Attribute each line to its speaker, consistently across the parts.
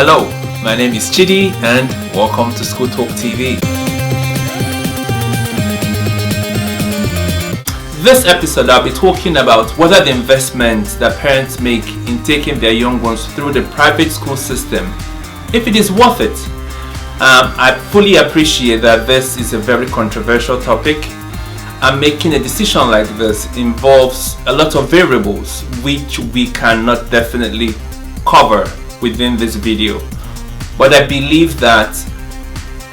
Speaker 1: Hello, my name is Chidi and welcome to Schooltalk TV. This episode I'll be talking about whether the investments that parents make in taking their young ones through the private school system, if it is worth it. I fully appreciate that this is a very controversial topic, and making a decision like this involves a lot of variables which we cannot definitely cover within this video. But I believe that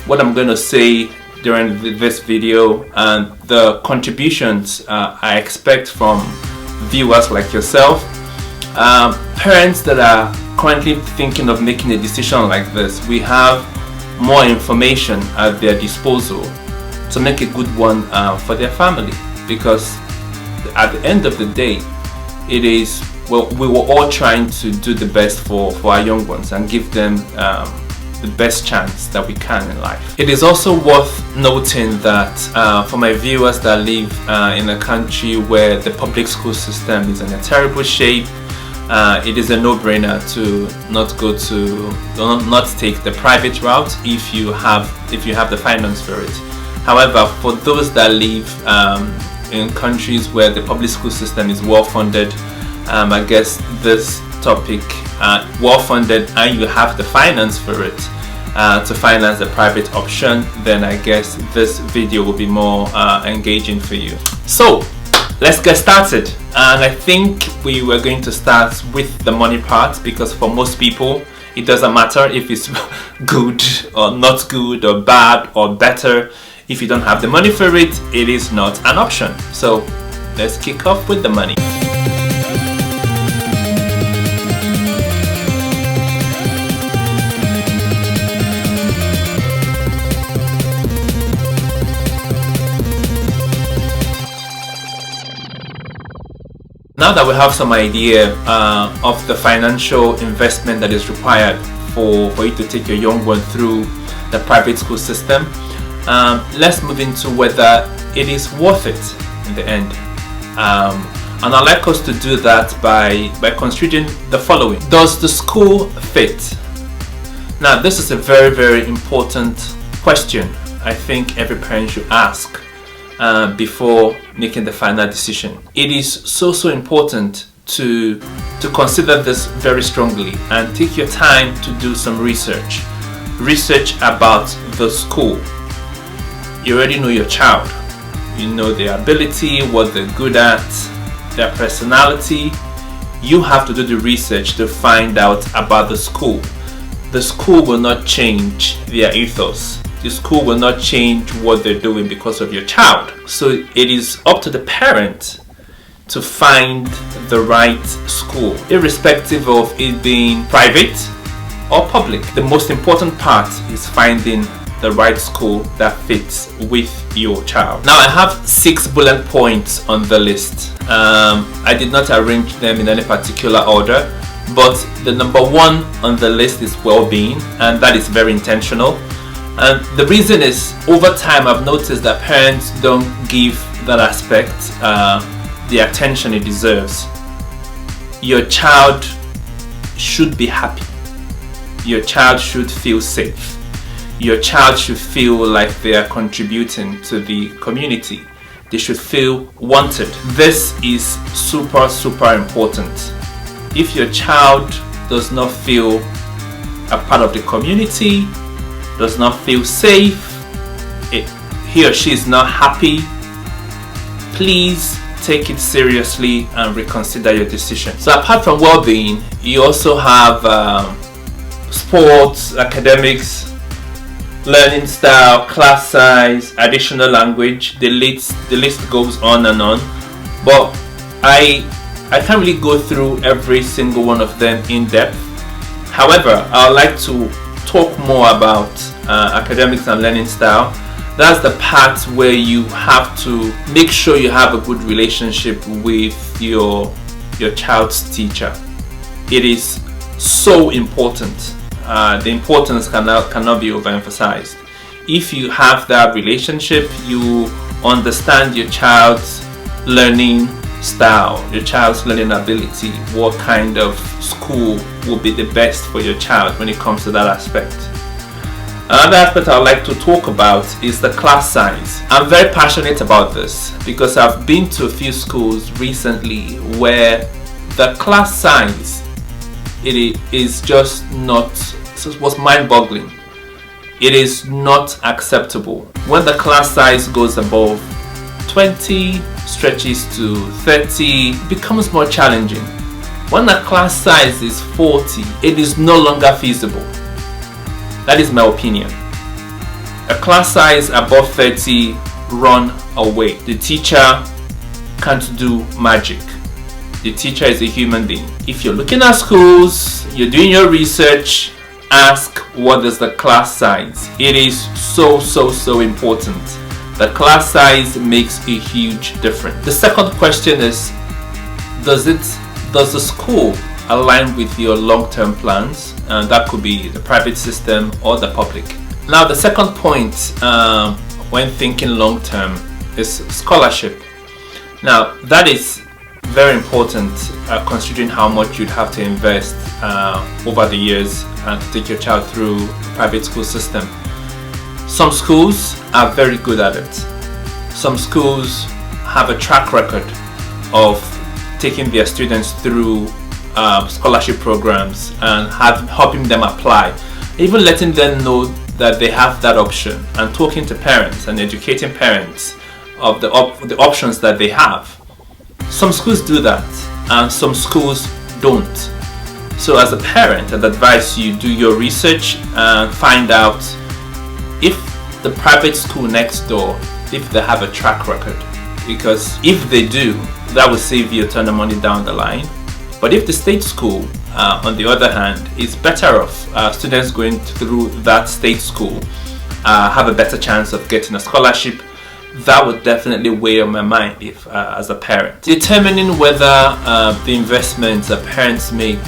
Speaker 1: what I'm going to say during this video and the contributions I expect from viewers like yourself, parents that are currently thinking of making a decision like this, we have more information at their disposal to make a good one for their family, because at the end of the day, it is, well, we were all trying to do the best for our young ones and give them the best chance that we can in life. It is also worth noting that for my viewers that live in a country where the public school system is in a terrible shape, it is a no-brainer to not take the private route if you have the finance for it. However, for those that live in countries where the public school system is well funded, I guess this topic, well funded, and you have the finance for it to finance the private option, then I guess this video will be more engaging for you. So let's get started, and I think we were going to start with the money part, because for most people it doesn't matter if it's good or not good or bad or better. If you don't have the money for it, it is not an option. So let's kick off with the money. Now that we have some idea of the financial investment that is required for you to take your young one through the private school system, let's move into whether it is worth it in the end. And I'd like us to do that by considering the following. Does the school fit? Now, this is a very, very important question I think every parent should ask before making the final decision. It is so important to consider this very strongly and take your time to do some research about the school. You already know your child, you know their ability, what they're good at, their personality. You have to do the research to find out about the school. The school will not change their ethos. The school will not change what they're doing because of your child. So it is up to the parent to find the right school, irrespective of it being private or public. The most important part is finding the right school that fits with your child. Now, I have 6 bullet points on the list. I did not arrange them in any particular order, but the number 1 on the list is well-being, and that is very intentional. And the reason is, over time I've noticed that parents don't give that aspect the attention it deserves. Your child should be happy. Your child should feel safe. Your child should feel like they are contributing to the community. They should feel wanted. This is super important. If your child does not feel a part of the community, does not feel safe, he or she is not happy, please take it seriously and reconsider your decision. So apart from well-being, you also have sports, academics, learning style, class size, additional language. The list goes on and on, but I can't really go through every single one of them in depth. However, I would like to talk more about academics and learning style. That's the part where you have to make sure you have a good relationship with your child's teacher. It is so important. The importance cannot be overemphasized. If you have that relationship, you understand your child's learning style, your child's learning ability, what kind of school will be the best for your child when it comes to that aspect. Another aspect I'd like to talk about is the class size. I'm very passionate about this because I've been to a few schools recently where the class size, it is just not, it was mind-boggling. It is not acceptable. When the class size goes above 20, stretches to 30, it becomes more challenging. When the class size is 40, it is no longer feasible. That is my opinion. A class size above 30, run away. The teacher can't do magic. The teacher is a human being. If you're looking at schools, you're doing your research, ask what is the class size. It is so important. The class size makes a huge difference. The second question is, does the school align with your long-term plans? And that could be the private system or the public. Now, the second point when thinking long-term is scholarship. Now, that is very important considering how much you'd have to invest over the years to take your child through the private school system. Some schools are very good at it. Some schools have a track record of taking their students through scholarship programs and helping them apply, even letting them know that they have that option, and talking to parents and educating parents of the options that they have. Some schools do that and some schools don't. So as a parent, I'd advise you do your research and find out if the private school next door, if they have a track record, because if they do, that will save you a ton of money down the line. But if the state school, on the other hand, is better off, students going through that state school have a better chance of getting a scholarship, that would definitely weigh on my mind if, as a parent. Determining whether the investments that parents make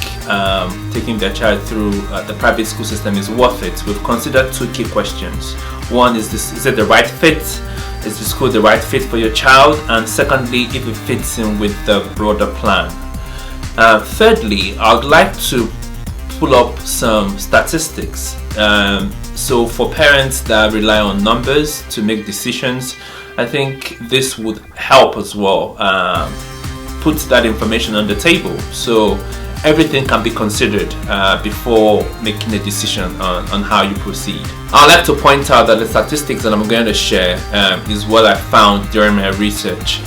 Speaker 1: taking their child through the private school system is worth it, we've considered two key questions. One is this: is it the right fit? Is the school the right fit for your child? And secondly, if it fits in with the broader plan. Thirdly, I'd like to pull up some statistics. So for parents that rely on numbers to make decisions, I think this would help as well. Put that information on the table so everything can be considered before making a decision on how you proceed. I'd like to point out that the statistics that I'm going to share is what I found during my research.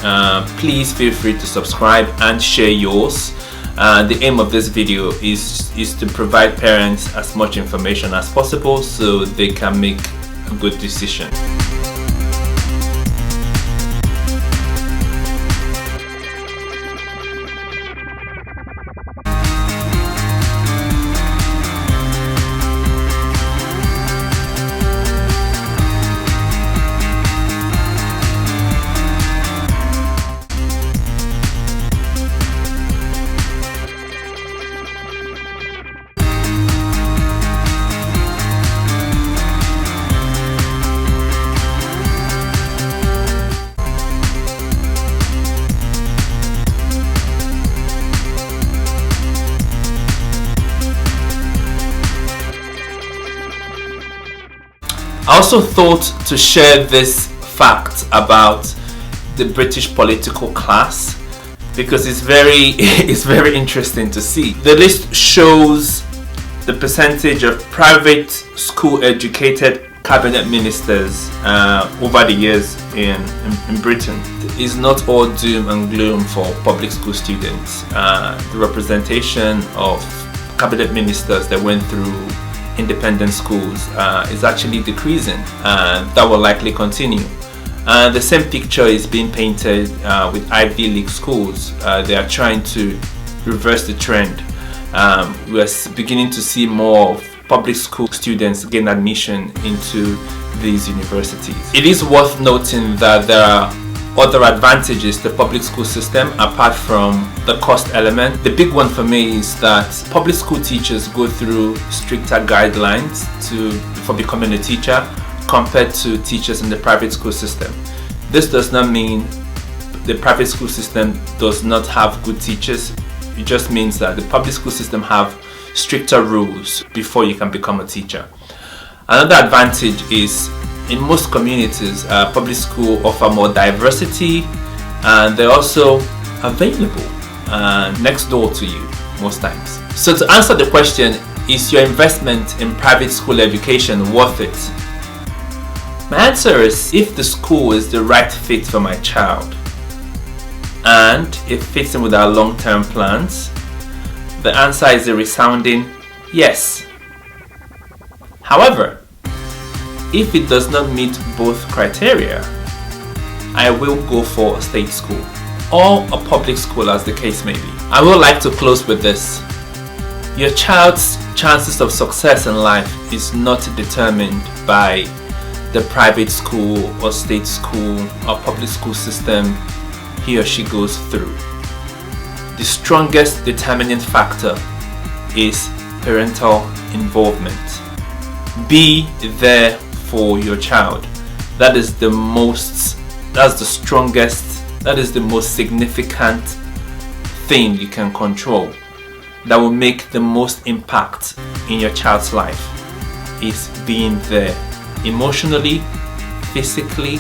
Speaker 1: Please feel free to subscribe and share yours. The aim of this video is to provide parents as much information as possible so they can make a good decision. I also thought to share this fact about the British political class because it's very interesting to see. The list shows the percentage of private school educated cabinet ministers over the years in Britain. It's not all doom and gloom for public school students. The representation of cabinet ministers that went through independent schools is actually decreasing, and that will likely continue. The same picture is being painted with Ivy League schools. They are trying to reverse the trend. We are beginning to see more of public school students gain admission into these universities. It is worth noting that there are other advantages to the public school system apart from the cost element. The big one for me is that public school teachers go through stricter guidelines for becoming a teacher compared to teachers in the private school system. This does not mean the private school system does not have good teachers. It just means that the public school system have stricter rules before you can become a teacher. Another advantage is in most communities, public school offer more diversity, and they're also available next door to you most times. So to answer the question, is your investment in private school education worth it? My answer is, if the school is the right fit for my child and it fits in with our long-term plans, the answer is a resounding yes. However, if it does not meet both criteria, I will go for a state school or a public school, as the case may be. I would like to close with this. Your child's chances of success in life is not determined by the private school or state school or public school system he or she goes through. The strongest determining factor is parental involvement. Be there for your child. That is the most significant thing you can control that will make the most impact in your child's life, is being there emotionally, physically,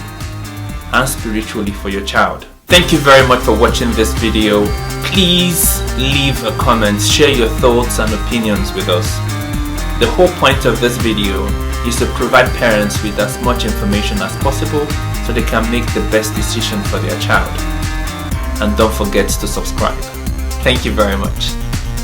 Speaker 1: and spiritually for your child. Thank you very much for watching this video. Please leave a comment, share your thoughts and opinions with us. The whole point of this video is to provide parents with as much information as possible so they can make the best decision for their child. And don't forget to subscribe. Thank you very much.